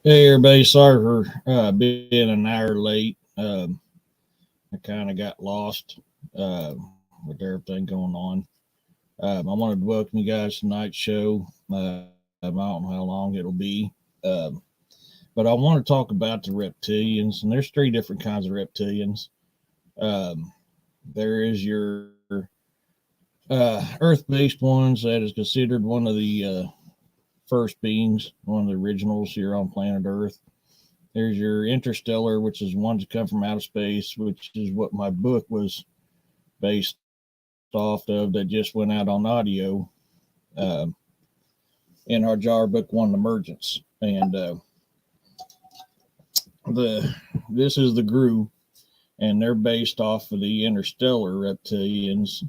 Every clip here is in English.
Hey everybody, sorry for being an hour late. I kind of got lost with everything going on. I wanted to welcome you guys to tonight's show. I don't know how long it'll be, um, but I want to talk about the reptilians, and there's three different kinds of reptilians. Um, there is your Earth-based ones that is considered one of the first beings, one of the originals here on planet Earth. There's your interstellar, which is ones that come from outer space, which is what my book was based off of that just went out on audio. Um, in our jar book one emergence, and the this is the group, and they're based off of the interstellar reptilians,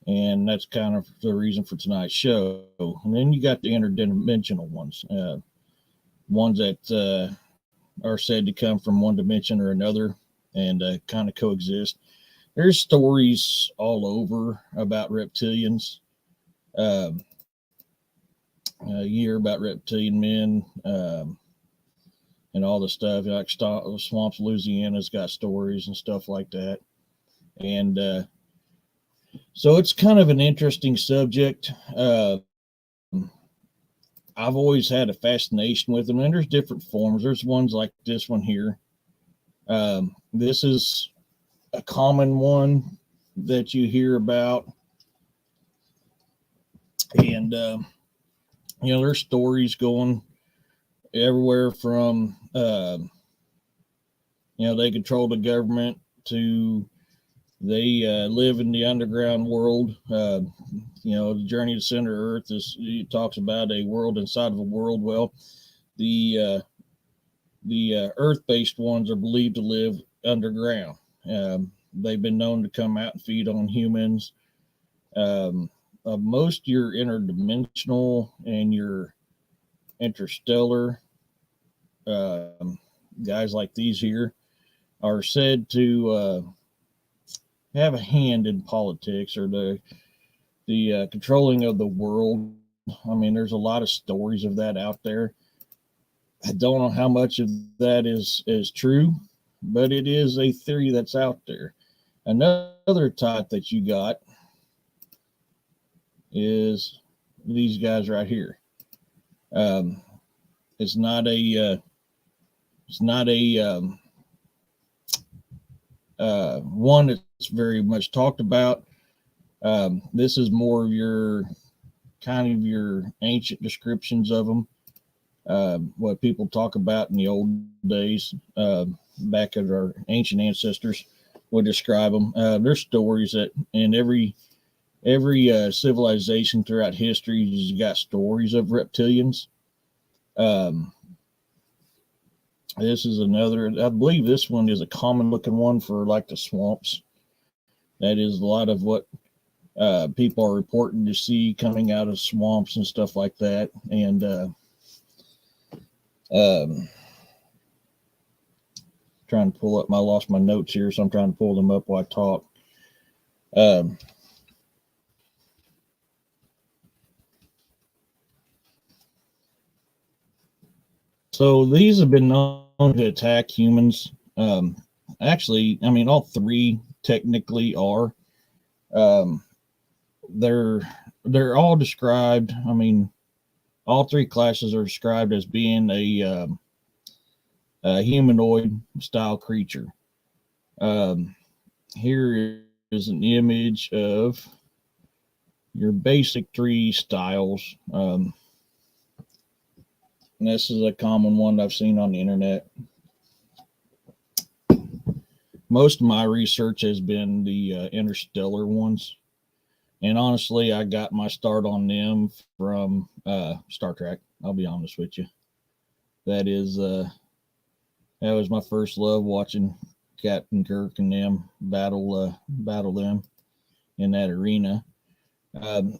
and that's kind of the reason for tonight's show. And then you got the interdimensional ones, ones that are said to come from one dimension or another and kind of coexist. There's stories all over about reptilians. Um, you hear about reptilian men and all the stuff. Like Swamps, Louisiana's got stories and stuff like that. And so it's kind of an interesting subject. I've always had a fascination with them, and there's different forms. There's ones like this one here. This is a common one that you hear about, and there's stories going everywhere from they control the government to they live in the underground world. The journey to center Earth is it talks about a world inside of a world. Well, the Earth-based ones are believed to live underground. They've been known to come out and feed on humans. Most your interdimensional and your interstellar guys like these here are said to have a hand in politics or the controlling of the world. I mean, there's a lot of stories of that out there. I don't know how much of that is true, but it is a theory that's out there. Another type that you got is these guys right here. Um, it's not a one that's very much talked about. This is more of your kind of your ancient descriptions of them. What people talk about in the old days, back at our ancient ancestors would describe them. There's stories that in every civilization throughout history has got stories of reptilians. Um, this is another. I believe this one is a common looking one for like the swamps. That is a lot of what people are reporting to see coming out of swamps and stuff like that. And um, trying to pull up. I lost my notes here, so I'm trying to pull them up while I talk. Um, so these have been known to attack humans. Actually, I mean, all three technically are. Um, they're they're all described. I mean, all three classes are described as being a humanoid style creature. Um, Here is an image of your basic three styles. And this is a common one I've seen on the internet. Most of my research has been the interstellar ones. And honestly, I got my start on them from Star Trek. I'll be honest with you. That is, that was my first love watching Captain Kirk and them battle them in that arena. Um,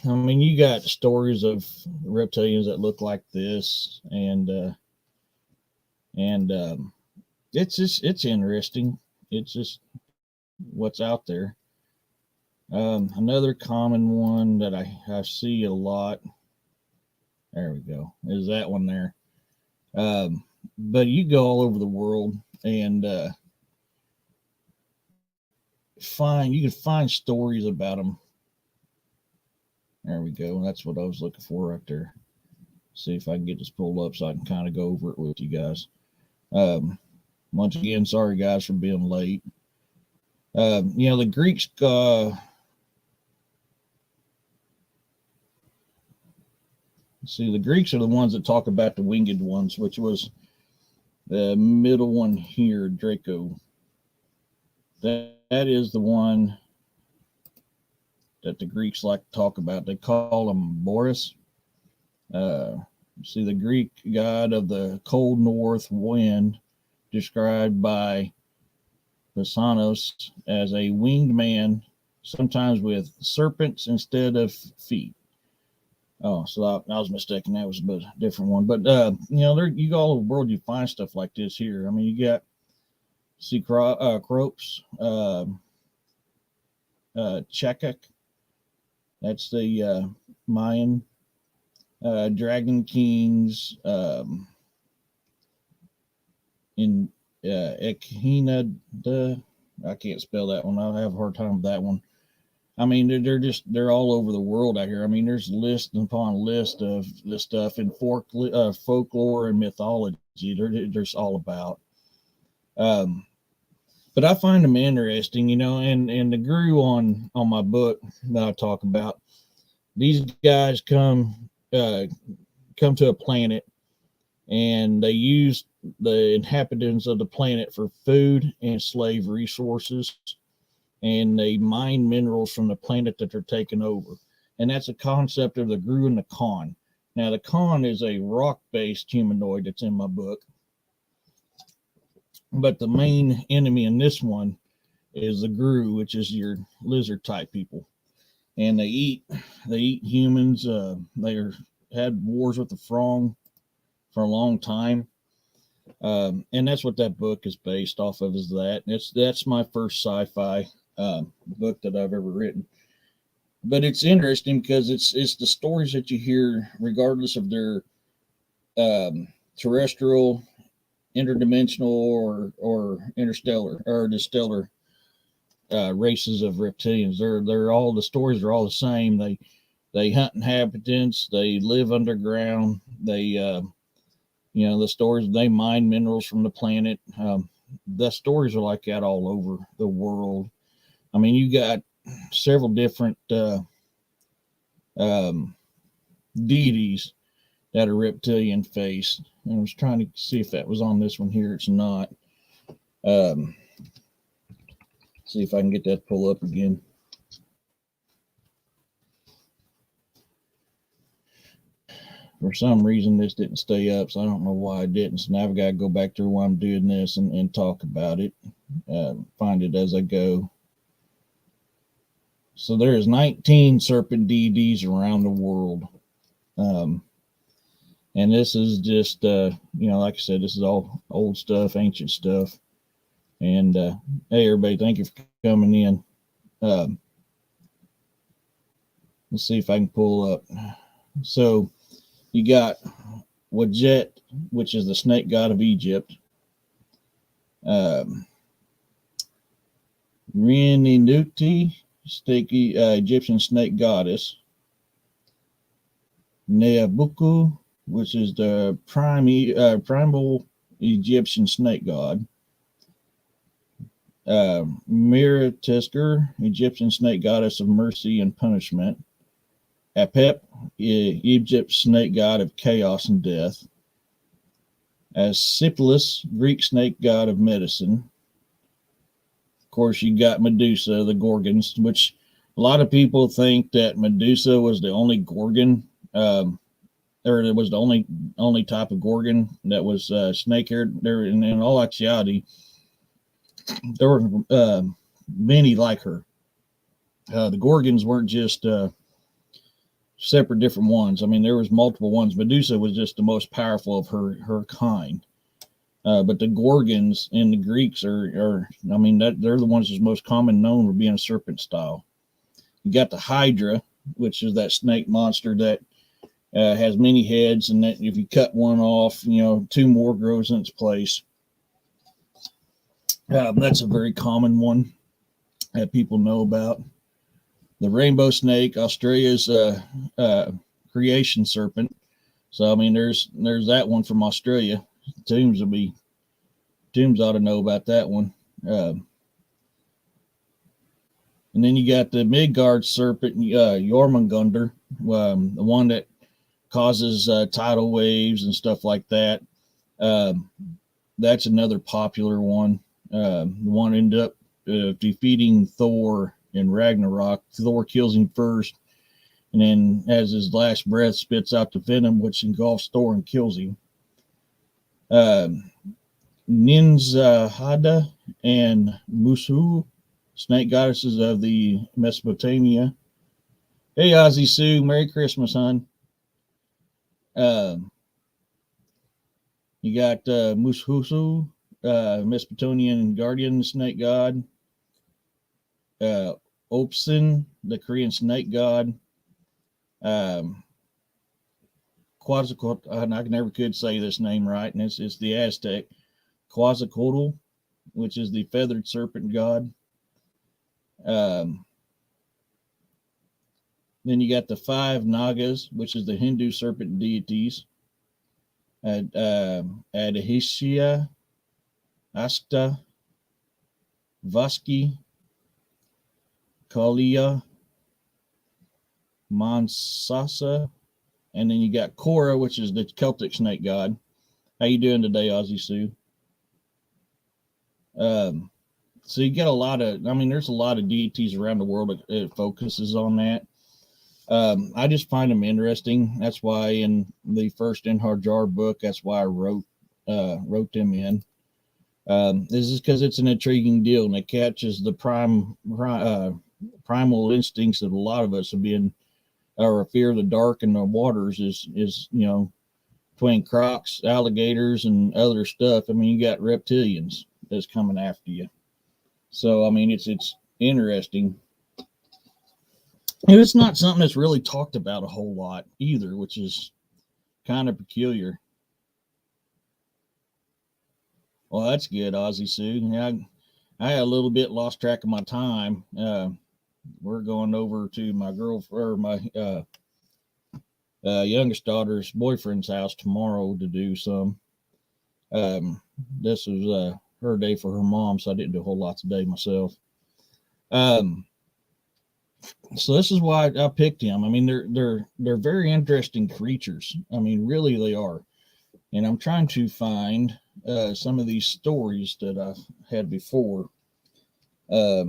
I mean, you got stories of reptilians that look like this, and it's interesting. It's just what's out there. Another common one that I see a lot There we go. Is that one there? But you go all over the world and you can find stories about them. There we go. That's what I was looking for right there. See if I can get this pulled up so I can kind of go over it with you guys. Once again, sorry guys for being late. The Greeks. See, the Greeks are the ones that talk about the winged ones, which was the middle one here, Draco. That is the one that the Greeks like to talk about. They call him Boris. See, the Greek god of the cold north wind, described by Pausanias as a winged man, sometimes with serpents instead of feet. Oh, so I was mistaken. That was a different one. But you go all over the world, you find stuff like this here. I mean, you got Crops, Chekak. That's the Mayan Dragon Kings. In Echina, I can't spell that one. I have a hard time with that one. I mean, they're all over the world out here. I mean, there's list upon list of this stuff in folklore and mythology. There's all about. But I find them interesting, and the guru on my book that I talk about. These guys come to a planet, and they use the inhabitants of the planet for food and slave resources, and they mine minerals from the planet that they're taking over. And that's a concept of the Gru and the Khan. Now, the Khan is a rock-based humanoid that's in my book, but the main enemy in this one is the Gru, which is your lizard-type people, and they eat humans. They had wars with the Frong for a long time. And that's what that book is based off of, is that. That's my first sci-fi book that I've ever written. But it's interesting because it's the stories that you hear, regardless of their terrestrial, interdimensional, or interstellar or the stellar races of reptilians. They're all, the stories are all the same. They hunt inhabitants. They live underground. They the stories, they mine minerals from the planet. The stories are like that all over the world. I mean, you got several different deities that are reptilian faced. And I was trying to see if that was on this one here. It's not. See if I can get that to pull up again. For some reason, this didn't stay up, so I don't know why it didn't. So now I've got to go back through while I'm doing this and talk about it, find it as I go. So there's 19 serpent deities around the world. And this is just, like I said, this is all old stuff, ancient stuff. And hey, everybody, thank you for coming in. Let's see if I can pull up. So you got Wadjet, which is the snake god of Egypt. Rininuti, Egyptian snake goddess. Neabuku, which is the primal Egyptian snake god. Miratisker, Egyptian snake goddess of mercy and punishment. Apep, Egypt's snake god of chaos and death. Asclepius, Greek snake god of medicine. Of course, you got Medusa, the Gorgons, which a lot of people think that Medusa was the only Gorgon, or it was the only type of Gorgon that was snake-haired. There, in all actuality, there were many like her. The Gorgons weren't just separate different ones. I mean, there was multiple ones. Medusa was just the most powerful of her kind. But the Gorgons and the Greeks they're the ones that's most common known for being a serpent style. You got the Hydra, which is that snake monster that Has many heads, and that if you cut one off, two more grows in its place. That's a very common one that people know about. The rainbow snake, Australia's creation serpent. So I mean, there's that one from Australia. Tombs ought to know about that one. And then you got the Midgard serpent, Jormungandr, the one that causes tidal waves and stuff like that. That's another popular one. The one ended up defeating Thor in Ragnarok. Thor kills him first, and then as his last breath spits out the venom, which engulfs Thor and kills him. Ninzahada and Musu, snake goddesses of the Mesopotamia. Hey, Ozzy Sue, Merry Christmas, hon. You got Mushusu, Mesopotamian guardian snake god. Opsin, the Korean snake god. Quetzalcoatl, I never could say this name right, and it's the Aztec. Quetzalcoatl, which is the feathered serpent god. Then you got the 5 Nagas, which is the Hindu serpent deities. Adhisya, Asta, Vaski, Kalia, Mansasa, and then you got Kora, which is the Celtic snake god. How you doing today, Ozzy Sue? So you get there's a lot of deities around the world that focuses on that. I just find them interesting. That's why in the first Inharjar book, that's why I wrote them in. This is because it's an intriguing deal, and it catches the primal instincts of a lot of us of being, or a fear of the dark and the waters is between crocs, alligators, and other stuff. I mean, you got reptilians that's coming after you. So I mean, it's interesting. And it's not something that's really talked about a whole lot either, which is kind of peculiar. Well, that's good, Ozzy Sue. Yeah, I had a little bit lost track of my time. We're going over to my youngest daughter's boyfriend's house tomorrow to do some. This was her day for her mom, so I didn't do a whole lot today myself. So this is why I picked him. I mean, they're very interesting creatures. I mean, really they are. And I'm trying to find some of these stories that I've had before. I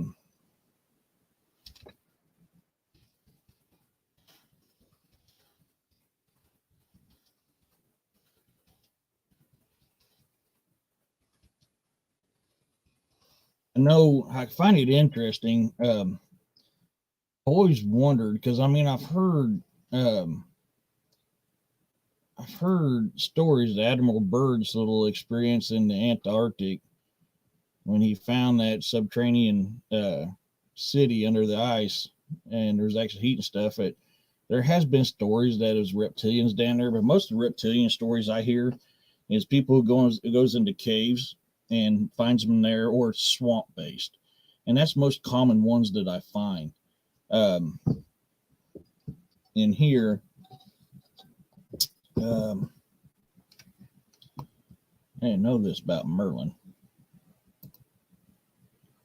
know I find it interesting. Always wondered because I mean I've heard stories of Admiral Byrd's little experience in the Antarctic when he found that subterranean city under the ice, and there's actually heat and stuff. There has been stories that it was reptilians down there, but most of the reptilian stories I hear is people who goes into caves and finds them there, or it's swamp based, and that's most common ones that I find. In here, I didn't know this about Merlin.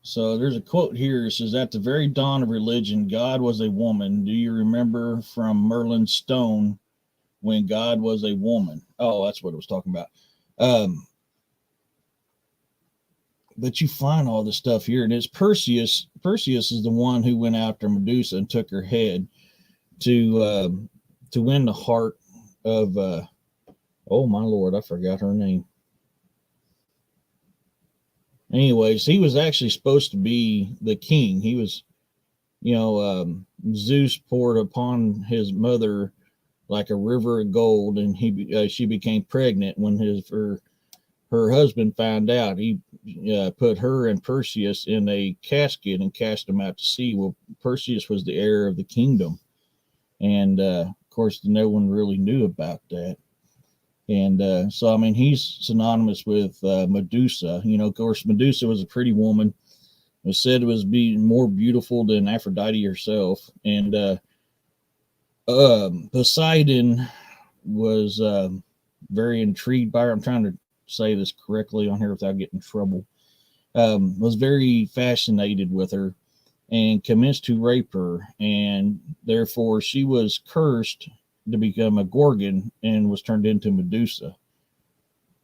So there's a quote here. It says, "At the very dawn of religion, God was a woman. Do you remember from Merlin's stone when God was a woman?" Oh, that's what it was talking about. But you find all this stuff here, and it's Perseus. Perseus is the one who went after Medusa and took her head to win the heart of oh my Lord, I forgot her name. Anyways, he was actually supposed to be the king. He was, Zeus poured upon his mother like a river of gold, and she became pregnant when her husband found out. He put her and Perseus in a casket and cast them out to sea. Well, Perseus was the heir of the kingdom, and of course, no one really knew about that. And so, I mean, he's synonymous with Medusa. Of course, Medusa was a pretty woman. It was said it was being more beautiful than Aphrodite herself. And Poseidon was very intrigued by her. I'm trying to say this correctly on here without getting in trouble. Was very fascinated with her and commenced to rape her. And therefore, she was cursed to become a Gorgon and was turned into Medusa.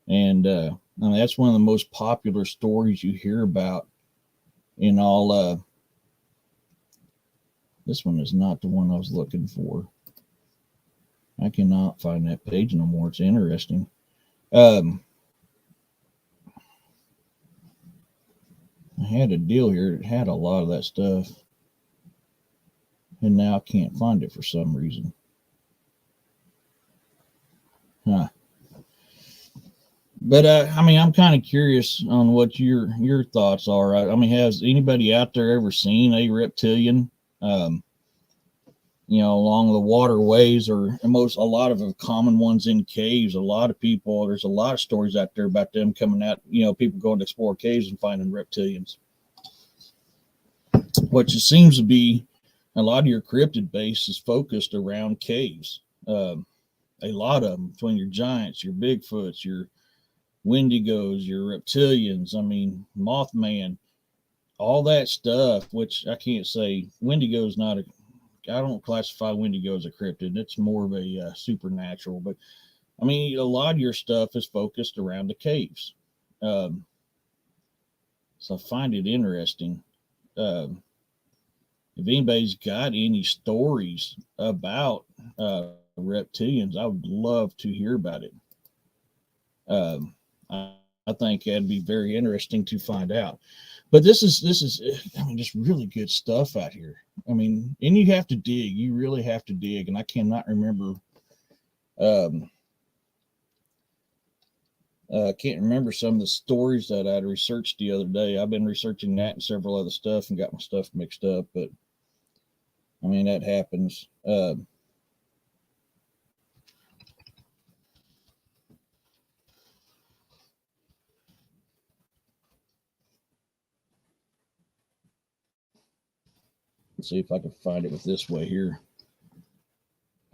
And I mean, that's one of the most popular stories you hear about in all. This one is not the one I was looking for. I cannot find that page no more. It's interesting. I had a deal here that had a lot of that stuff, and now I can't find it for some reason. Huh. But I mean, I'm kind of curious on what your thoughts are. I mean, has anybody out there ever seen a reptilian? Along the waterways, or a lot of the common ones in caves. A lot of people, there's a lot of stories out there about them coming out. People going to explore caves and finding reptilians. Which it seems to be a lot of your cryptid base is focused around caves. A lot of them, between your giants, your Bigfoots, your Wendigos, your reptilians. I mean, Mothman, all that stuff. Which I can't say Wendigo's not a. I don't classify Wendigo as a cryptid. It's more of a supernatural. But I mean, a lot of your stuff is focused around the caves. So I find it interesting. If anybody's got any stories about reptilians, I would love to hear about it. I think that'd be very interesting to find out. But this is I mean, just really good stuff out here. I mean, and you have to dig. You really have to dig. And I cannot remember. I can't remember some of the stories that I'd researched the other day. I've been researching that and several other stuff and got my stuff mixed up. But I mean, that happens. Let's see if I can find it with this way here.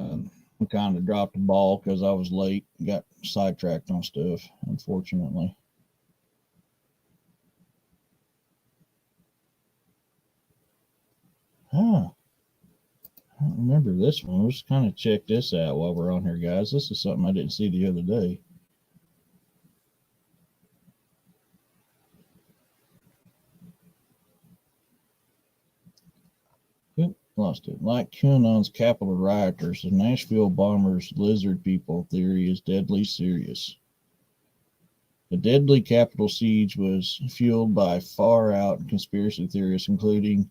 I kind of dropped the ball because I was late, got sidetracked on stuff, unfortunately. Huh. I don't remember this one. Let's kind of check this out while we're on here, guys. This is something I didn't see the other day. Oop, lost it. Like QAnon's Capitol rioters, the Nashville bombers' lizard people theory is deadly serious. The deadly Capitol siege was fueled by far-out conspiracy theorists, including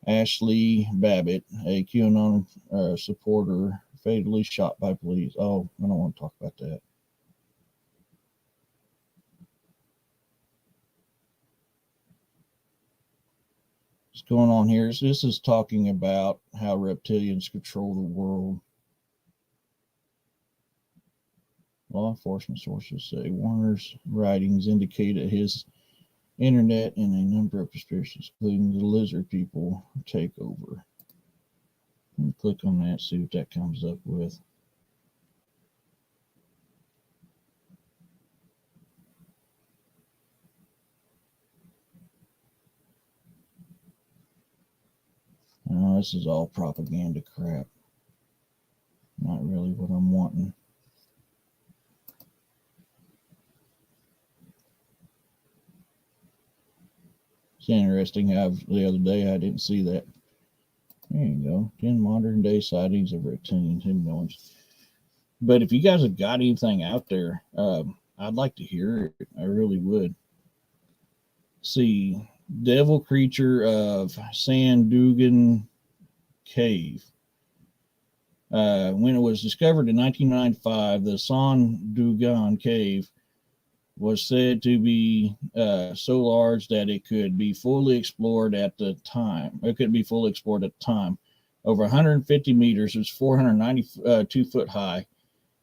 Ashley Babbitt, a QAnon supporter, fatally shot by police. Oh, I don't want to talk about that. What's going on here? This is talking about how reptilians control the world. Law enforcement sources say Warner's writings indicate that his internet and a number of conspiracies, including the lizard people, take over. Let me click on that, see what that comes up with. Oh, this is all propaganda crap. Not really what I'm wanting. It's interesting how the other day I didn't see that. There you go. 10 modern day sightings of reptilians and villains. But if you guys have got anything out there, I'd like to hear it. I really would. See, devil creature of Sandugan Cave. When it was discovered in 1995, the Sandugan Cave was said to be so large that it could be fully explored at the time. It couldn't be fully explored at the time. over 150 meters. It was 492 foot high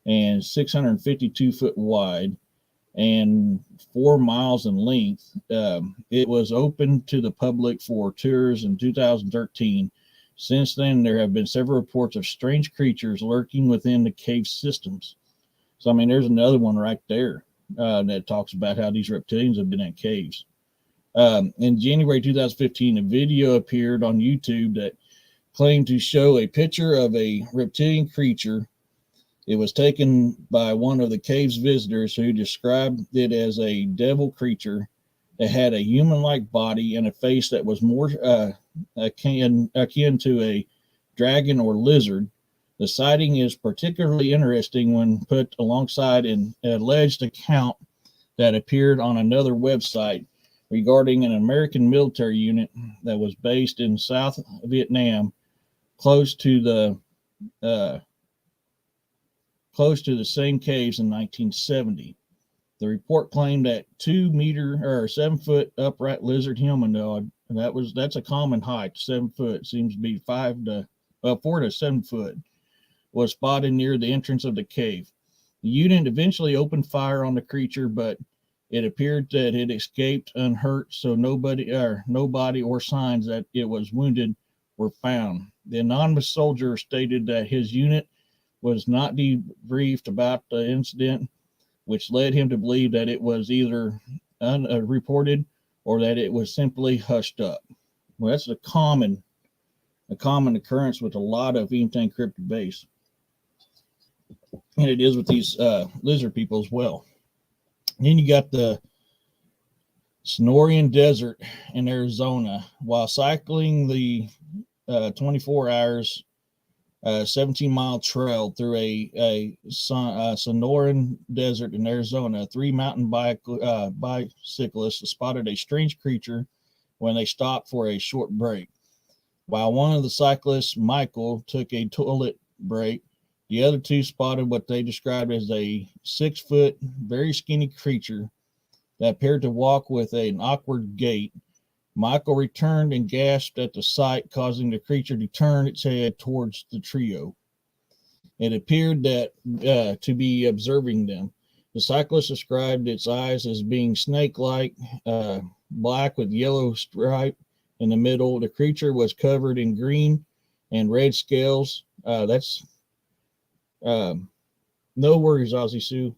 and 652 foot wide and 4 miles in length. It was open to the public for tours in 2013. Since then, there have been several reports of strange creatures lurking within the cave systems. So, I mean, there's another one right there that talks about how these reptilians have been in caves. In January 2015, a video appeared on YouTube that claimed to show a picture of a reptilian creature. It was taken by one of the cave's visitors who described it as a devil creature that had a human-like body and a face that was more akin to a dragon or lizard. The sighting is particularly interesting when put alongside an alleged account that appeared on another website regarding an American military unit that was based in South Vietnam, close to the same caves in 1970. The report claimed that 2 meter or 7 foot upright lizard humanoid, and that's a common height, 7 foot, seems to be 4 to 7 foot, was spotted near the entrance of the cave. The unit eventually opened fire on the creature, but it appeared that it escaped unhurt, so nobody or signs that it was wounded were found. The anonymous soldier stated that his unit was not debriefed about the incident, which led him to believe that it was either unreported or that it was simply hushed up. Well, that's a common occurrence with a lot of anything cryptid-based, and it is with these lizard people as well. And then you got the Sonoran Desert in Arizona. While cycling the 24 hours, 17-mile trail through a Sonoran Desert in Arizona, 3 mountain bicyclists spotted a strange creature when they stopped for a short break. While one of the cyclists, Michael, took a toilet break, the other two spotted what they described as a 6 foot, very skinny creature that appeared to walk with an awkward gait. Michael returned and gasped at the sight, causing the creature to turn its head towards the trio. It appeared that to be observing them. The cyclist described its eyes as being snake-like, black with yellow stripe in the middle. The creature was covered in green and red scales. That's no worries, Ozzy Sue.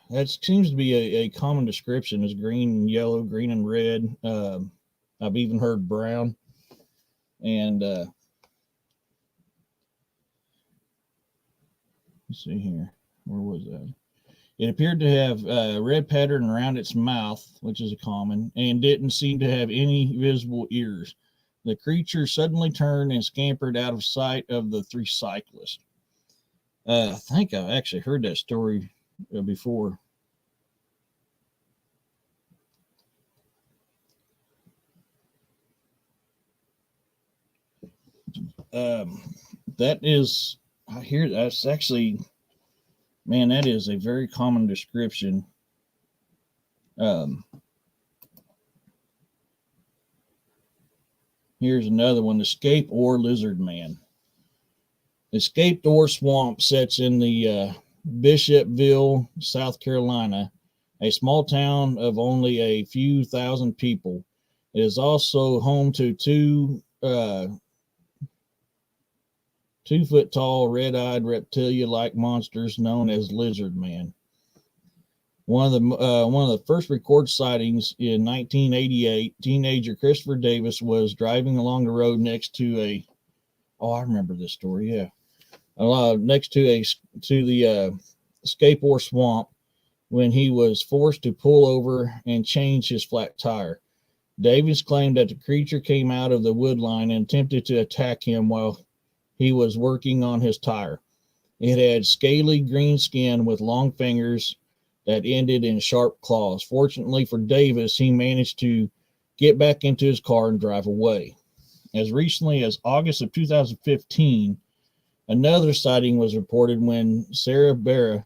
That seems to be a common description, is green and yellow, green and red. I've even heard brown. And let's see here. Where was that? It appeared to have a red pattern around its mouth, which is a common, and didn't seem to have any visible ears. The creature suddenly turned and scampered out of sight of the 3 cyclists. I think I've actually heard that story before. That is, I hear that's actually, man, that is a very common description. Here's another one: the Escape Ore Lizard Man. Escaped ore swamp sits in the Bishopville, South Carolina, a small town of only a few thousand people. It is also home to 2 foot tall, red-eyed reptilia-like monsters known as Lizard Man. One of the first recorded sightings in 1988, teenager Christopher Davis was driving along the road next to I remember this story, yeah. Next to the Escape Ore Swamp when he was forced to pull over and change his flat tire. Davis claimed that the creature came out of the wood line and attempted to attack him while he was working on his tire. It had scaly green skin with long fingers that ended in sharp claws. Fortunately for Davis, he managed to get back into his car and drive away. As recently as August of 2015, another sighting was reported when Sarah Barra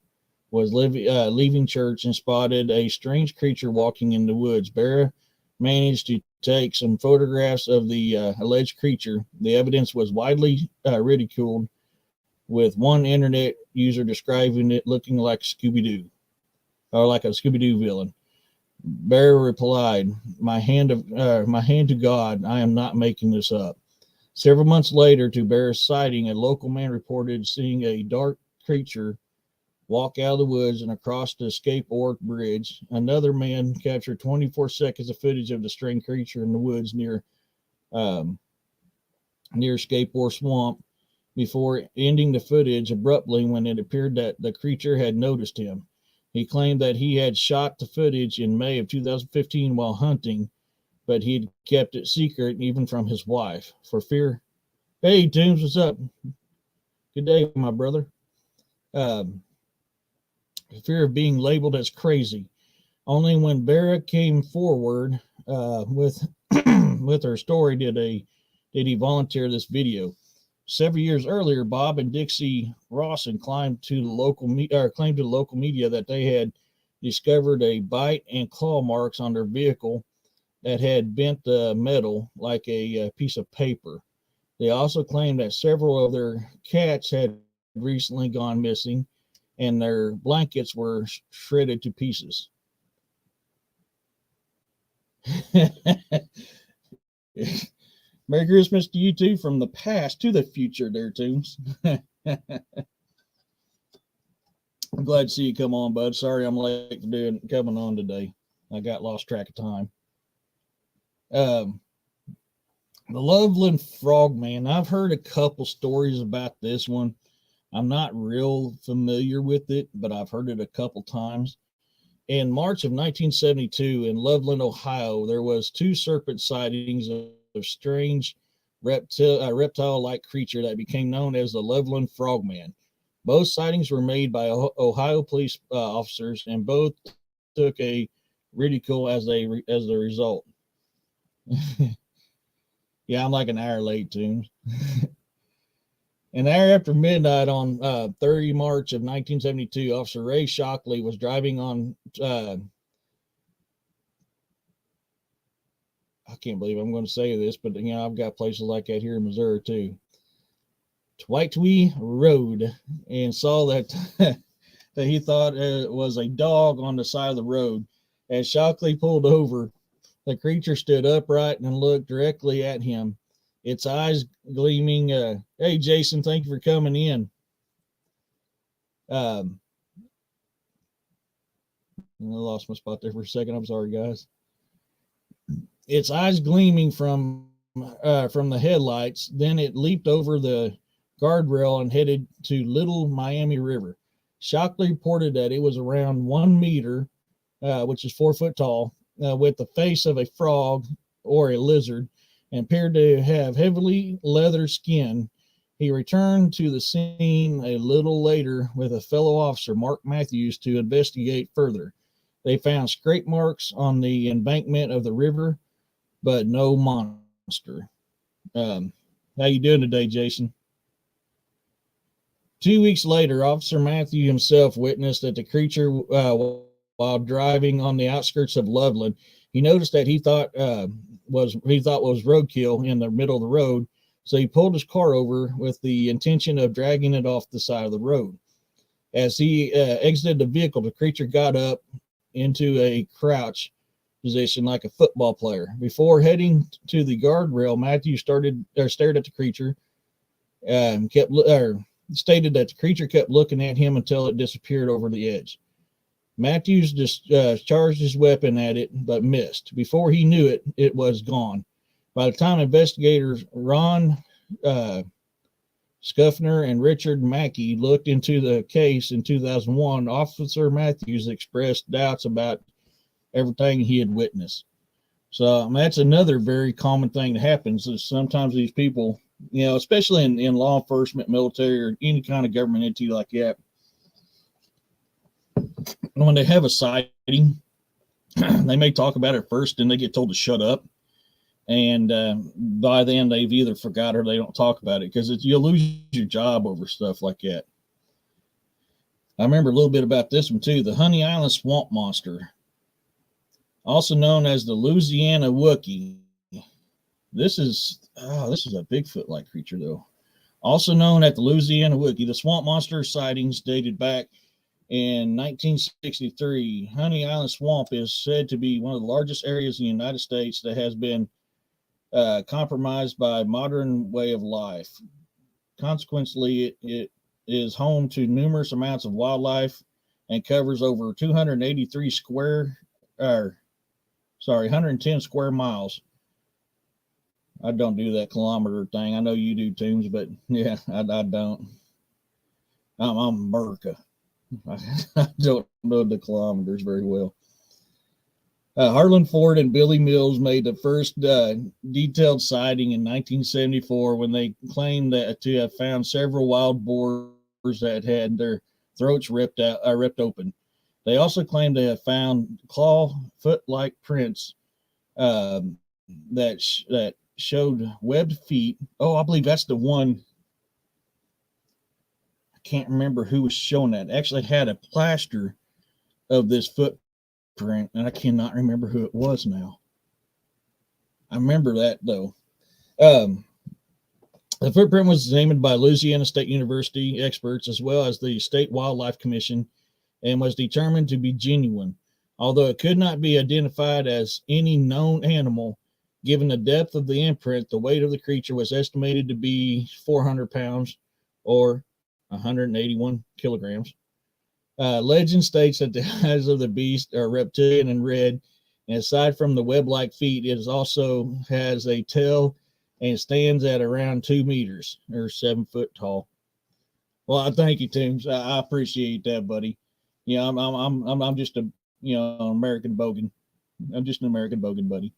was leaving church and spotted a strange creature walking in the woods. Barra managed to take some photographs of the alleged creature. The evidence was widely ridiculed, with one internet user describing it looking like Scooby-Doo, or like a Scooby-Doo villain. Barra replied, my hand to God, I am not making this up." Several months later, to Barra's sighting, a local man reported seeing a dark creature walk out of the woods and across the skateboard bridge. Another man captured 24 seconds of footage of the strange creature in the woods near Skateboard Swamp before ending the footage abruptly when it appeared that the creature had noticed him. He claimed that he had shot the footage in May of 2015 while hunting, but he had kept it secret even from his wife for fear. Hey, Toombs, what's up? Good day, my brother. Fear of being labeled as crazy. Only when Barra came forward with with her story did he volunteer this video. Several years earlier, Bob and Dixie Rawson claimed to the local media that they had discovered a bite and claw marks on their vehicle that had bent the metal like a piece of paper. They also claimed that several of their cats had recently gone missing and their blankets were shredded to pieces. Merry Christmas to you too, from the past to the future there, Toons. I'm glad to see you come on, bud. Sorry I'm late for coming on today. I got lost track of time. The Loveland Frogman. I've heard a couple stories about this one. I'm not real familiar with it, but I've heard it a couple times. In March of 1972 in Loveland, Ohio, there was 2 serpent sightings of strange reptile-like creature that became known as the Loveland Frogman. Both sightings were made by Ohio police officers, and both took a ridicule as the result. Yeah, I'm like an hour late, Toons. An hour after midnight on 30 March of 1972, Officer Ray Shockley was driving on I can't believe I'm going to say this, but I've got places like that here in Missouri too. Twitewee Road, and saw that that he thought it was a dog on the side of the road. As Shockley pulled over, the creature stood upright and looked directly at him, its eyes gleaming. Hey, Jason, thank you for coming in. I lost my spot there for a second. I'm sorry, guys. Its eyes gleaming from the headlights. Then it leaped over the guardrail and headed to Little Miami River. Shockley reported that it was around 1 meter, which is 4 foot tall, with the face of a frog or a lizard, and appeared to have heavily leather skin. He returned to the scene a little later with a fellow officer, Mark Matthews, to investigate further. They found scrape marks on the embankment of the river, but no monster. How you doing today, Jason? 2 weeks later, Officer Matthew himself witnessed that the creature, while driving on the outskirts of Loveland, he noticed that he thought was roadkill in the middle of the road. So he pulled his car over with the intention of dragging it off the side of the road. As he exited the vehicle, the creature got up into a crouch position like a football player. Before heading to the guardrail, Matthew stared at the creature and stated that the creature kept looking at him until it disappeared over the edge. Matthews charged his weapon at it, but missed. Before he knew it, it was gone. By the time investigators Ron Scuffner and Richard Mackey looked into the case in 2001, Officer Matthews expressed doubts about everything he had witnessed. So that's another very common thing that happens is sometimes these people, especially in law enforcement, military, or any kind of government entity like that, when they have a sighting, they may talk about it first and they get told to shut up. And by then they've either forgot or they don't talk about it because you'll lose your job over stuff like that. I remember a little bit about this one too. The Honey Island Swamp Monster, also known as the Louisiana Wookiee. This is a Bigfoot-like creature though. Also known as the Louisiana Wookiee, the swamp monster sightings dated back in 1963. Honey Island Swamp is said to be one of the largest areas in the United States that has been compromised by modern way of life. Consequently, it is home to numerous amounts of wildlife and covers over 283 square, or 110 square miles. I don't do that kilometer thing. I know you do, Toombs, but yeah, I don't. I'm America. I don't know the kilometers very well. Harlan Ford and Billy Mills made the first detailed sighting in 1974 when they claimed to have found several wild boars that had their throats ripped open. They also claimed they have found claw foot-like prints that showed webbed feet. Oh, I believe that's the one. I can't remember who was showing that. It actually had a plaster of this footprint, and I cannot remember who it was now. I remember that though. Um, the footprint was examined by Louisiana State University experts as well as the State Wildlife Commission and was determined to be genuine. Although it could not be identified as any known animal, given the depth of the imprint, the weight of the creature was estimated to be 400 pounds or 181 kilograms. Legend states that the eyes of the beast are reptilian and red, and aside from the web-like feet, it also has a tail and stands at around 2 meters or 7 foot tall. Well, I thank you, Toombs. I appreciate that, buddy. Yeah, I'm just a American bogan. I'm just an American bogan, buddy.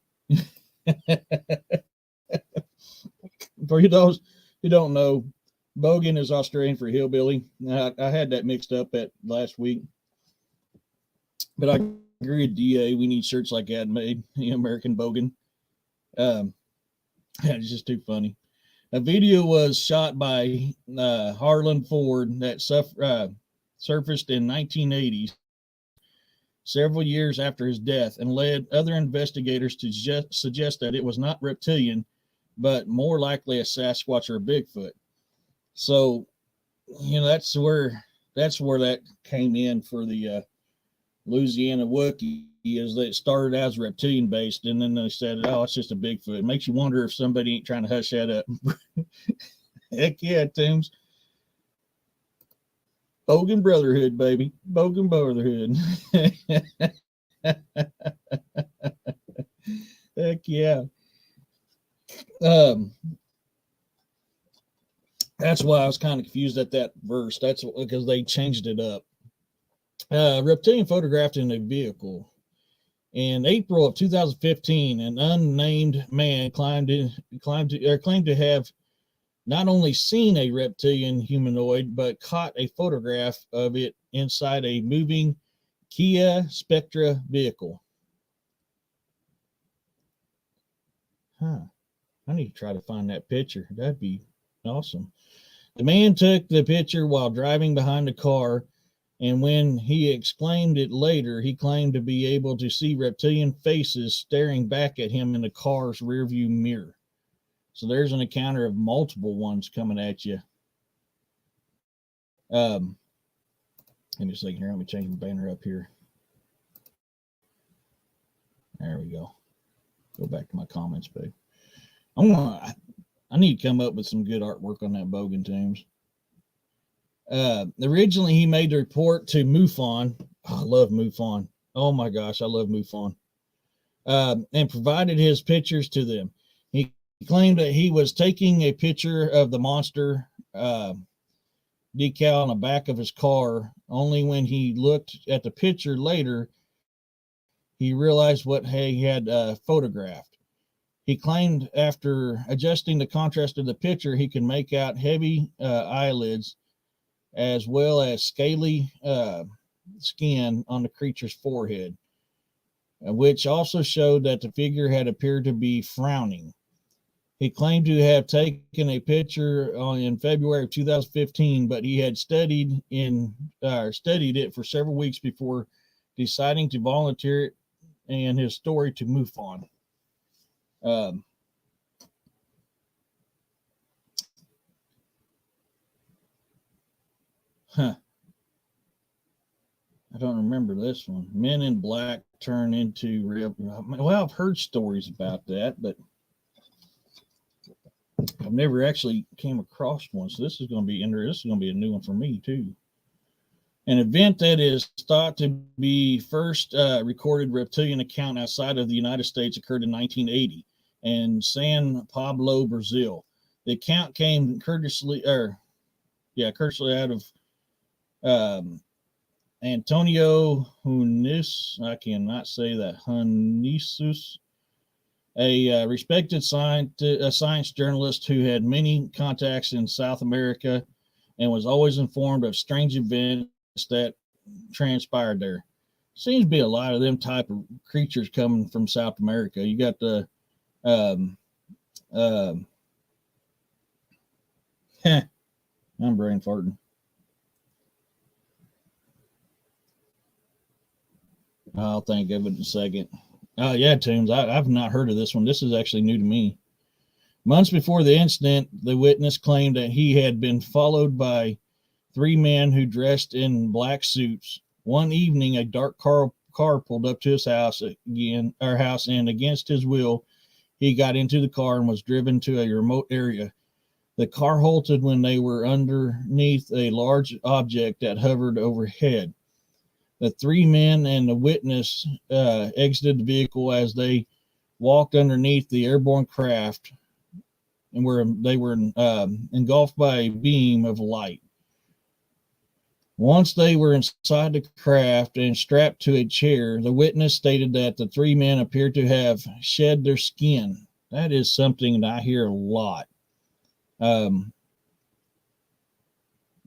For those who don't know, bogan is Australian for hillbilly. I had that mixed up at last week, but I agree with DA. We need shirts like that made. American bogan. It's just too funny. A video was shot by Harlan Ford that surfaced in 1980s, several years after his death, and led other investigators to suggest that it was not reptilian, but more likely a Sasquatch or a Bigfoot. So, that's where that came in for the Louisiana Wookiee, is that it started as reptilian based, and then they said, "Oh, it's just a Bigfoot." It makes you wonder if somebody ain't trying to hush that up. Heck yeah, Toombs. Bogan Brotherhood, baby. Bogan Brotherhood. Heck yeah. That's why I was kind of confused at that verse. That's because they changed it up. Reptilian photographed in a vehicle. In April of 2015, an unnamed man claimed to have not only seen a reptilian humanoid, but caught a photograph of it inside a moving Kia Spectra vehicle. I need to try to find that picture. That'd be awesome. The man took the picture while driving behind the car, and when he exclaimed it later, he claimed to be able to see reptilian faces staring back at him in the car's rearview mirror. So there's an encounter of multiple ones coming at you. Give me a second here. Let me change my banner up here. There we go. Go back to my comments, babe. I need to come up with some good artwork on that Bogan Toombs. Originally, he made the report to MUFON. Oh, I love MUFON. Oh my gosh, I love MUFON. And provided his pictures to them. He claimed that he was taking a picture of the monster decal on the back of his car. Only when he looked at the picture later, he realized what he had photographed. He claimed after adjusting the contrast of the picture, he could make out heavy eyelids as well as scaly skin on the creature's forehead, which also showed that the figure had appeared to be frowning. He claimed to have taken a picture in February of 2015, but he had studied it for several weeks before deciding to volunteer it and his story to MUFON. I don't remember this one. Men in Black turn into real. Well, I've heard stories about that, but I've never actually came across one. So this is going to be interesting. This is going to be a new one for me too. An event that is thought to be first recorded reptilian account outside of the United States occurred in 1980 in San Pablo, Brazil. The account came courteously out of Antonio Hunis. I cannot say that. Hunisus, a respected science journalist who had many contacts in South America and was always informed of strange events that transpired there. Seems to be a lot of them type of creatures coming from South America. You got the I'm brain farting. I'll think of it in a second. Oh yeah, Tunes. I've not heard of this one. This is actually new to me. Months before the incident, the witness claimed that he had been followed by three men who dressed in black suits. One evening, a dark car pulled up to his house and against his will, he got into the car and was driven to a remote area. The car halted when they were underneath a large object that hovered overhead. The three men and the witness exited the vehicle as they walked underneath the airborne craft, and they were engulfed by a beam of light. Once they were inside the craft and strapped to a chair, the witness stated that the three men appeared to have shed their skin. That is something that I hear a lot.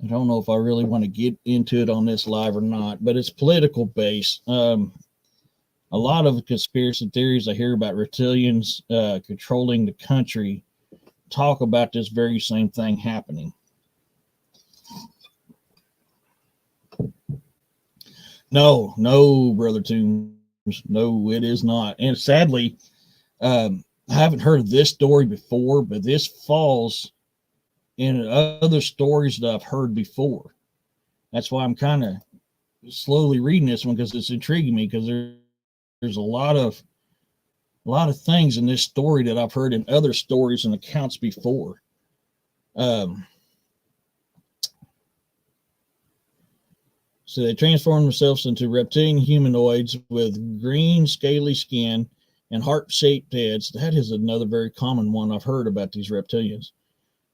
I don't know if I really want to get into it on this live or not, but it's political based. A lot of conspiracy theories I hear about reptilians controlling the country talk about this very same thing happening. No, Brother Tombs. No, it is not. And sadly, I haven't heard of this story before, but this falls in other stories that I've heard before. That's why I'm kind of slowly reading this one, because it's intriguing me, because there's a lot of things in this story that I've heard in other stories and accounts before. So they transform themselves into reptilian humanoids with green, scaly skin and heart-shaped heads. That is another very common one I've heard about these reptilians.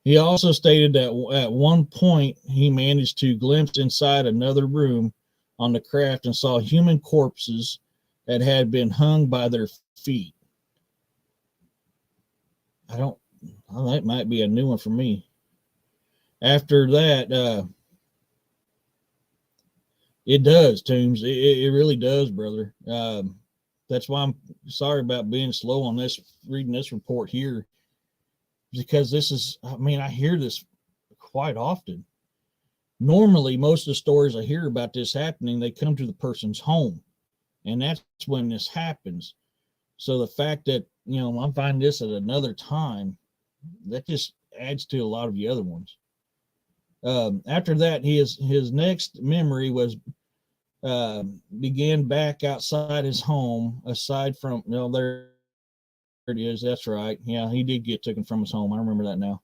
He also stated that at one point he managed to glimpse inside another room on the craft and saw human corpses that had been hung by their feet. That might be a new one for me. After that, it does, Tombs. It really does, brother. That's why I'm sorry about being slow on this, reading this report here, because this is, I hear this quite often. Normally, most of the stories I hear about this happening, they come to the person's home, and that's when this happens. So the fact that, I'm finding this at another time, that just adds to a lot of the other ones. After that, his next memory was began back outside his home, aside from, there it is. That's right. Yeah, he did get taken from his home. I remember that now.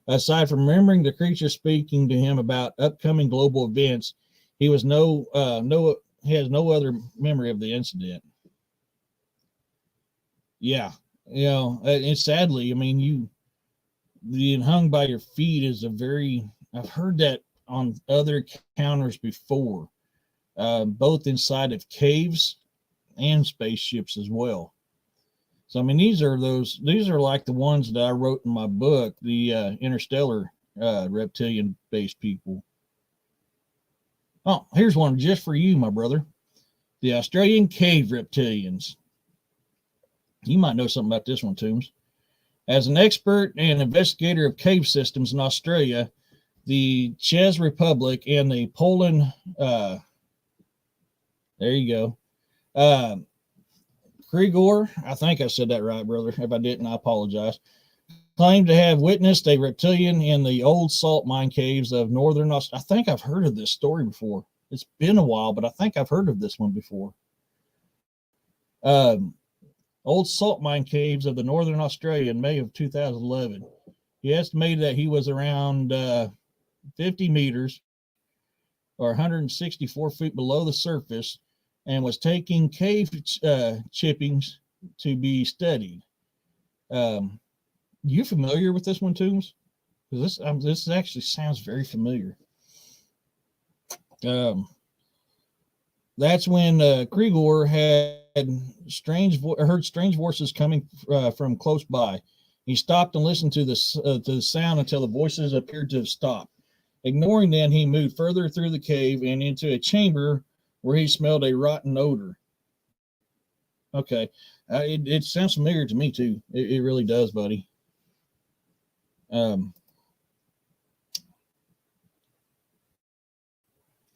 Aside from remembering the creature speaking to him about upcoming global events, he has no other memory of the incident. Yeah, and sadly, being hung by your feet is I've heard that on other encounters before, both inside of caves and spaceships as well. So, these are like the ones that I wrote in my book, the interstellar reptilian based people. Oh, here's one just for you, my brother. The Australian cave reptilians. You might know something about this one, Tombs. As an expert and investigator of cave systems in Australia, the Czech Republic, and the Poland, there you go. Krigor, I think I said that right, brother. If I didn't, I apologize. Claimed to have witnessed a reptilian in the old salt mine caves of northern Australia. I think I've heard of this story before. It's been a while, but I think I've heard of this one before. Um, Old salt mine caves of the northern Australia in May of 2011. He estimated that he was around 50 meters or 164 feet below the surface and was taking cave chippings to be studied. You familiar with this one, Toombs? Because this actually sounds very familiar. That's when Krigor had heard strange voices coming from close by. He stopped and listened to the sound until the voices appeared to have stopped. Ignoring them, he moved further through the cave and into a chamber where he smelled a rotten odor. Okay, it sounds familiar to me too. It really does, buddy. I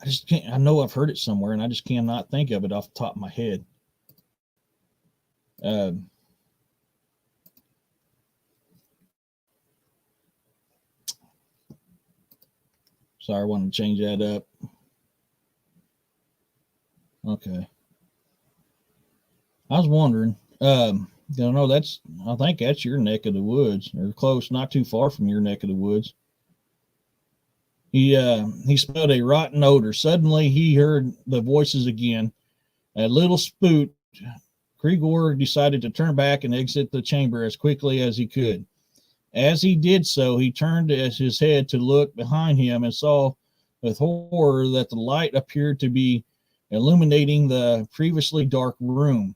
just can't. I know I've heard it somewhere, and I just cannot think of it off the top of my head. Sorry, I want to change that up. Okay. I was wondering. No, I think that's your neck of the woods, or close, not too far from your neck of the woods. He smelled a rotten odor. Suddenly, he heard the voices again. A little spooked, Krigor decided to turn back and exit the chamber as quickly as he could. As he did so, he turned his head to look behind him and saw with horror that the light appeared to be illuminating the previously dark room.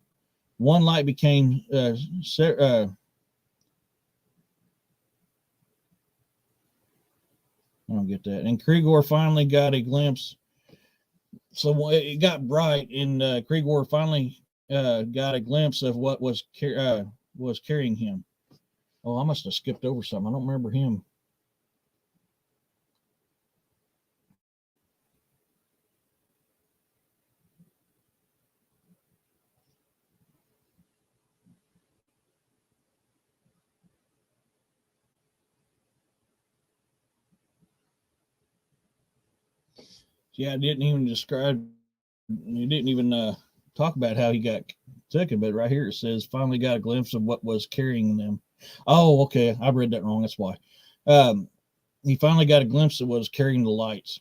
One light became I don't get that. And Krigor finally got a glimpse. So it got bright, and Krigor finally got a glimpse of what was carrying him. Oh, I must have skipped over something. I don't remember him. Yeah, I didn't even describe. He didn't even talk about how he got taken, but right here it says finally got a glimpse of what was carrying them. Oh, okay, I read that wrong. That's why. He finally got a glimpse of what was carrying the lights.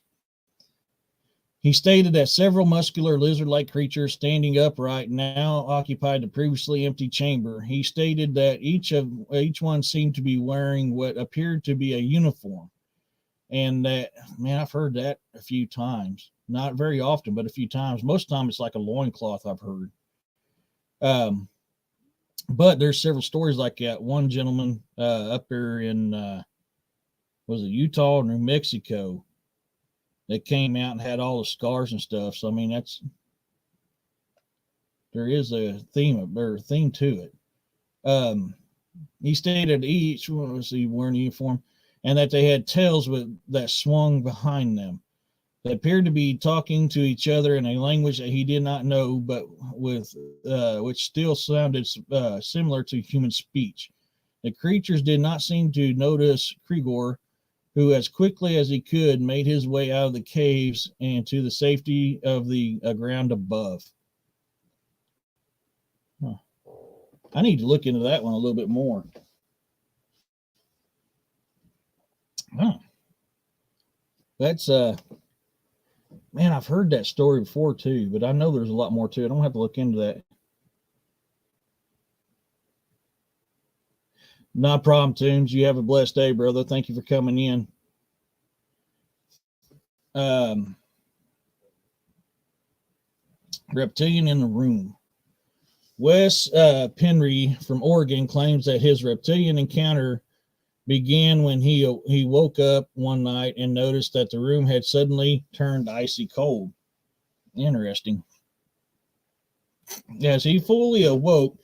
He stated that several muscular lizard-like creatures standing upright now occupied the previously empty chamber. He stated that each one seemed to be wearing what appeared to be a uniform. And that, man, I've heard that a few times. Not very often, but a few times. Most of the time it's like a loincloth, I've heard. But there's several stories like that. One gentleman up there in was it Utah or New Mexico that came out and had all the scars and stuff. So I mean there is a theme to it. He stated each one was wearing a uniform and that they had tails that swung behind them. They appeared to be talking to each other in a language that he did not know, but which still sounded similar to human speech. The creatures did not seem to notice Krigor, who, as quickly as he could, made his way out of the caves and to the safety of the ground above. Huh. I need to look into that one a little bit more. Huh. That's man, I've heard that story before too, but I know there's a lot more to it. I don't have to look into that. Not a problem, Toombs. You have a blessed day, brother. Thank you for coming in. Reptilian in the room. Wes Penry from Oregon claims that his reptilian encounter began when he woke up one night and noticed that the room had suddenly turned icy cold. Interesting. As he fully awoke,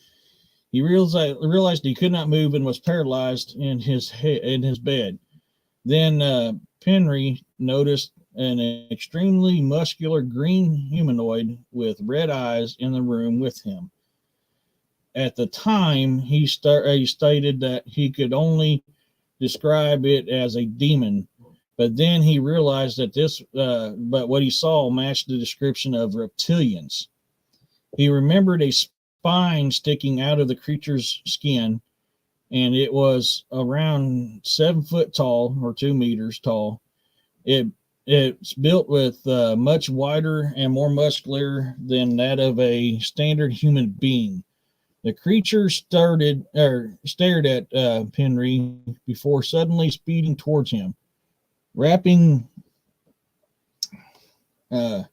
He realized he could not move and was paralyzed in his bed. Then Penry noticed an extremely muscular green humanoid with red eyes in the room with him. At the time, he stated that he could only describe it as a demon, but then he realized that but what he saw matched the description of reptilians. He remembered a spine sticking out of the creature's skin, and it was around 7 foot tall or 2 meters tall. It it's built with much wider and more muscular than that of a standard human being. The creature stared at Penry before suddenly speeding towards him, wrapping uh,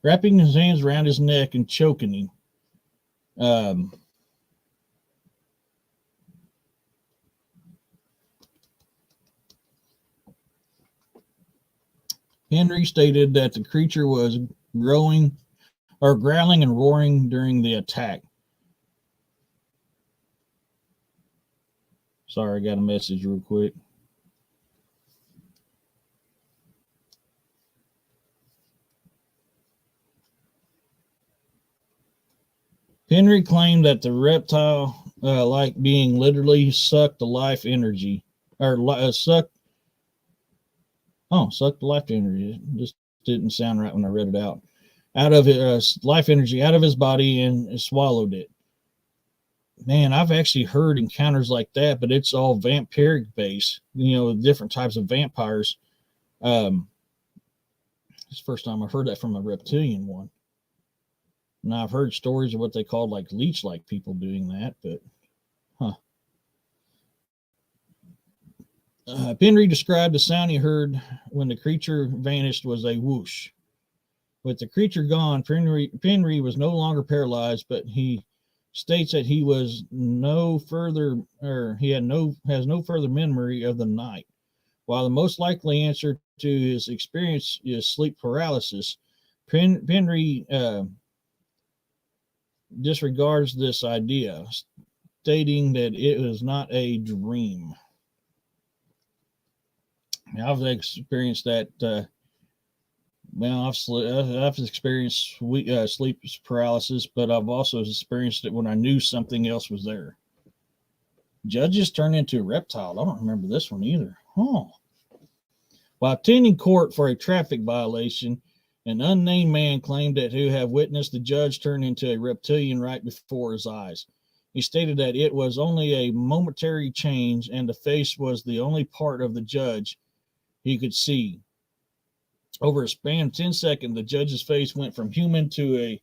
wrapping his hands around his neck and choking him. Um, Henry stated that the creature was growing or growling and roaring during the attack. Sorry, I got a message real quick. Henry claimed that the reptile, like being, literally sucked the life energy, or sucked the life energy. It just didn't sound right when I read it out of his life energy out of his body and swallowed it. Man, I've actually heard encounters like that, but it's all vampiric based. Different types of vampires. Um, it's the first time I've heard that from a reptilian one. Now I've heard stories of what they called like leech-like people doing that, but huh. Penry described the sound he heard when the creature vanished was a whoosh. With the creature gone, Penry was no longer paralyzed, but he states that he was no further, or he has no further memory of the night. While the most likely answer to his experience is sleep paralysis, Penry disregards this idea, stating that it was not a dream. I've experienced that. I've experienced sleep paralysis, but I've also experienced it when I knew something else was there. Judges turned into a reptile. I don't remember this one either. Oh. While attending court for a traffic violation, an unnamed man claimed that to have witnessed the judge turn into a reptilian right before his eyes. He stated that it was only a momentary change and the face was the only part of the judge he could see. Over a span of 10 seconds, the judge's face went from human to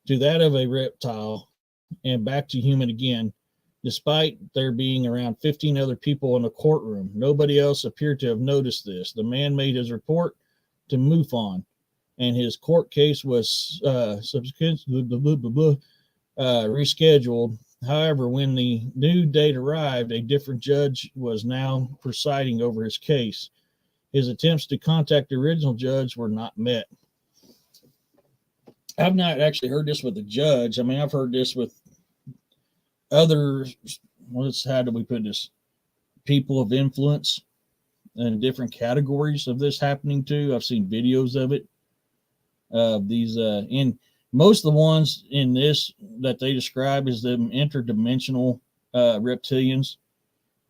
that of a reptile and back to human again, despite there being around 15 other people in the courtroom. Nobody else appeared to have noticed this. The man made his report to MUFON, and his court case was rescheduled. However, when the new date arrived, a different judge was now presiding over his case. His attempts to contact the original judge were not met. I've not actually heard this with the judge. I mean, I've heard this with other, how do we put this? People of influence and different categories of this happening too. I've seen videos of it. These in most of the ones in this that they describe as them interdimensional reptilians.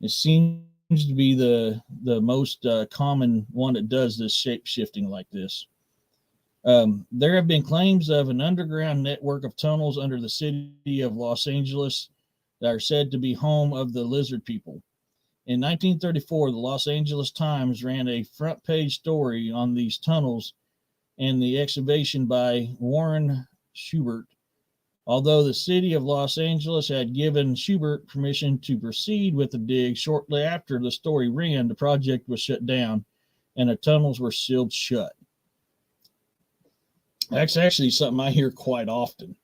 It seems to be the most common one that does this shape shifting like this. There have been claims of an underground network of tunnels under the city of Los Angeles that are said to be home of the lizard people. In 1934, the Los Angeles Times ran a front page story on these tunnels and the excavation by Warren Schubert. Although the city of Los Angeles had given Schubert permission to proceed with the dig shortly after the story ran, the project was shut down and the tunnels were sealed shut. That's actually something I hear quite often,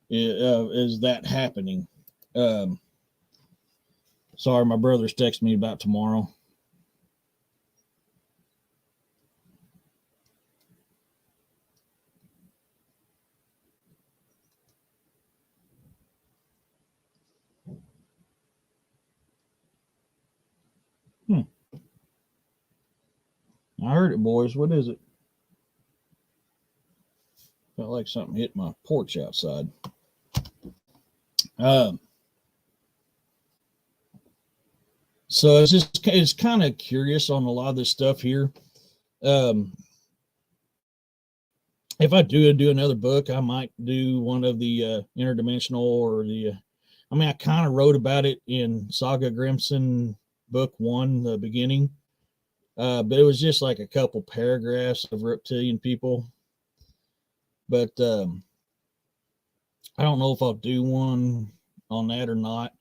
is that happening. Sorry, my brother's texting me about tomorrow. I heard it, boys. What is it? Felt like something hit my porch outside. Um, so it's kind of curious on a lot of this stuff here. Um, if I do another book, I might do one of the interdimensional or the. I mean, I kind of wrote about it in Saga Grimson book 1, the beginning, but it was just like a couple paragraphs of reptilian people. But I don't know if I'll do one on that or not.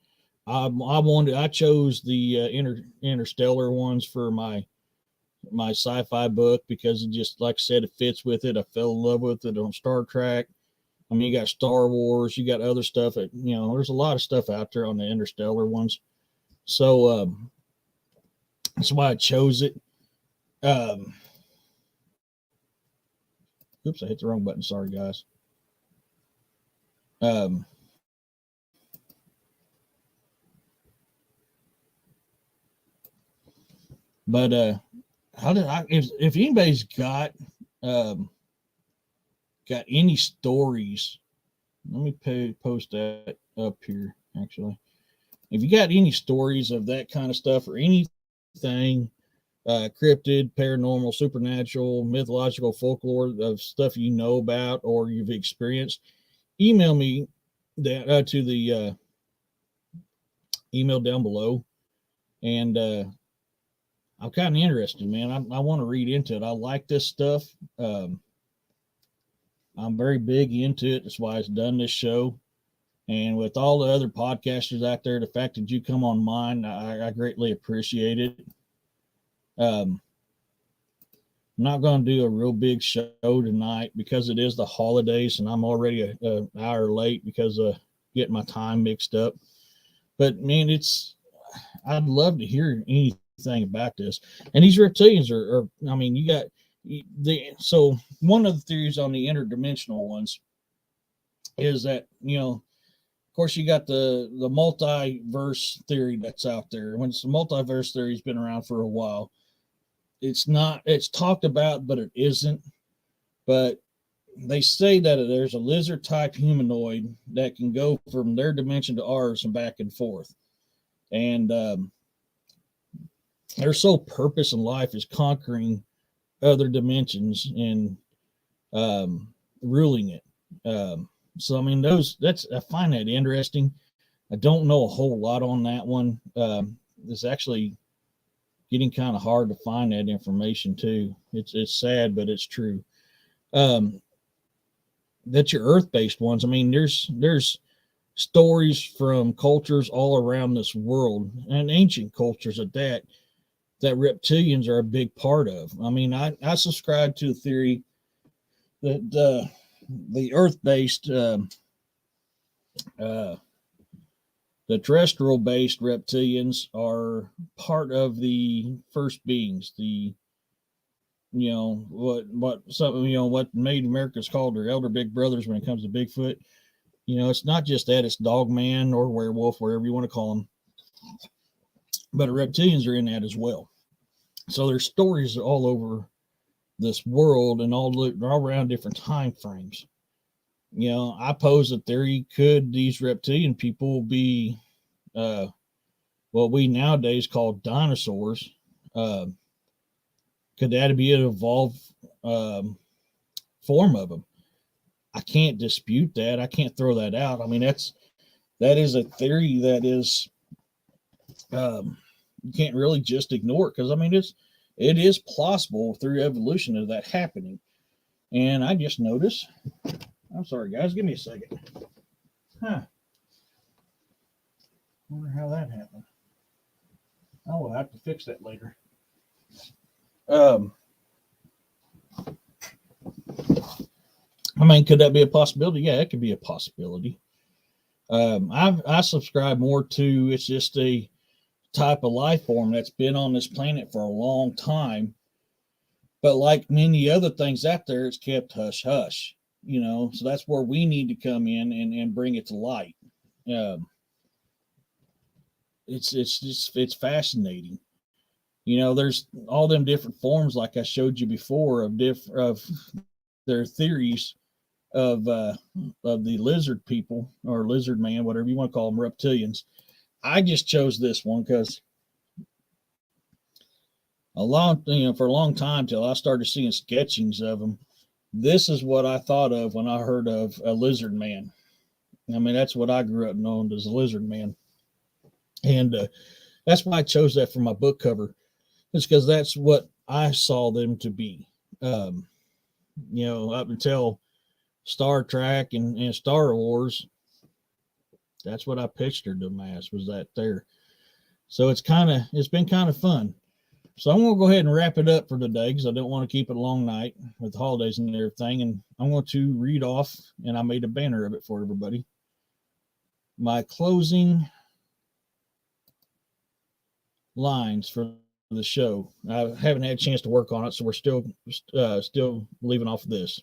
I chose the interstellar ones for my sci-fi book because it just, like I said, it fits with it. I fell in love with it on Star Trek. I mean, you got Star Wars, you got other stuff that, there's a lot of stuff out there on the interstellar ones. So that's why I chose it. Oops, I hit the wrong button. Sorry, guys. But how did if anybody's got any stories, let me post that up here. Actually, if you got any stories of that kind of stuff or anything, cryptid, paranormal, supernatural, mythological, folklore of stuff you know about or you've experienced, email me that to the email down below, and I'm kind of interested, man. I want to read into it. I like this stuff. I'm very big into it. That's why I've done this show. And with all the other podcasters out there, the fact that you come on mine, I greatly appreciate it. I'm not going to do a real big show tonight because it is the holidays and I'm already an hour late because of getting my time mixed up. But man, I'd love to hear anything about this. And these reptilians are I mean, you got so one of the theories on the interdimensional ones is that, of course, you got the multiverse theory that's out there. When the multiverse theory's been around for a while, it's talked about, but it isn't. But they say that there's a lizard type humanoid that can go from their dimension to ours and back and forth. And their sole purpose in life is conquering other dimensions and ruling it. So I mean, I find that interesting. I don't know a whole lot on that one. It's actually getting kind of hard to find that information too. It's sad, but it's true. That's your Earth-based ones. I mean, there's stories from cultures all around this world and ancient cultures at that reptilians are a big part of. I mean, I subscribe to the theory that the Earth-based, the terrestrial-based reptilians are part of the first beings. What made America's called their elder big brothers when it comes to Bigfoot. It's not just that; it's dogman or werewolf, wherever you want to call them. But reptilians are in that as well. So there's stories all over this world and all around different time frames. I pose a theory: could these reptilian people be what we nowadays call dinosaurs? Could that be an evolved form of them? I can't dispute that. I can't throw that out. I mean, that is a theory that is you can't really just ignore it because I mean it is plausible through evolution of that happening. And I just noticed. I'm sorry, guys. Give me a second. Huh. Wonder how that happened. Oh, we'll have to fix that later. I mean, could that be a possibility? Yeah, it could be a possibility. I subscribe more to it's just a type of life form that's been on this planet for a long time. But like many other things out there, it's kept hush hush. So that's where we need to come in and bring it to light. It's fascinating. There's all them different forms, like I showed you before, of their theories of the lizard people or lizard man, whatever you want to call them, reptilians. I just chose this one because for a long time till I started seeing sketchings of them. This is what I thought of when I heard of a lizard man. I mean, that's what I grew up knowing as a lizard man, and that's why I chose that for my book cover. It's because that's what I saw them to be. Up until Star Trek and Star Wars, that's what I pictured them as, was that there. So it's been kind of fun. So I'm going to go ahead and wrap it up for today because I don't want to keep it a long night with the holidays and everything. And I'm going to read off, and I made a banner of it for everybody. My closing lines for the show. I haven't had a chance to work on it, so we're still leaving off of this.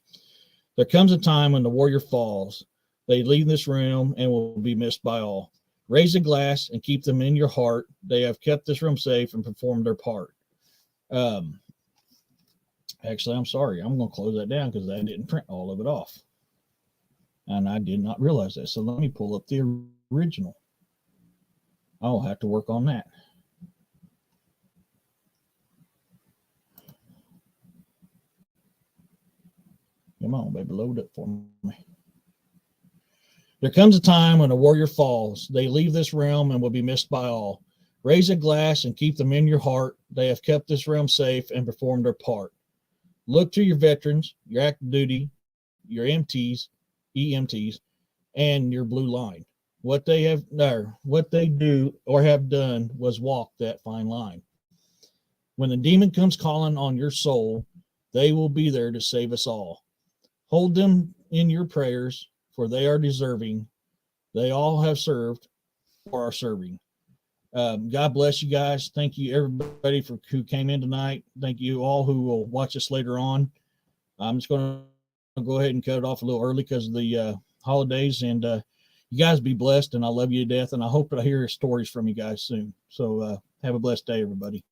There comes a time when the warrior falls. They leave this room and will be missed by all. Raise a glass and keep them in your heart. They have kept this room safe and performed their part. Actually, I'm sorry. I'm going to close that down because I didn't print all of it off. And I did not realize that. So let me pull up the original. I'll have to work on that. Come on, baby, load up for me. There comes a time when a warrior falls. They leave this realm and will be missed by all. Raise a glass and keep them in your heart. They have kept this realm safe and performed their part. Look to your veterans, your active duty, your EMTs, and your blue line. What they do or have done was walk that fine line. When the demon comes calling on your soul, they will be there to save us all. Hold them in your prayers, for they are deserving. They all have served or are serving. God bless you guys. Thank you, everybody, who came in tonight. Thank you all who will watch us later on. I'm just going to go ahead and cut it off a little early because of the holidays. And you guys be blessed, and I love you to death. And I hope that I hear stories from you guys soon. So have a blessed day, everybody.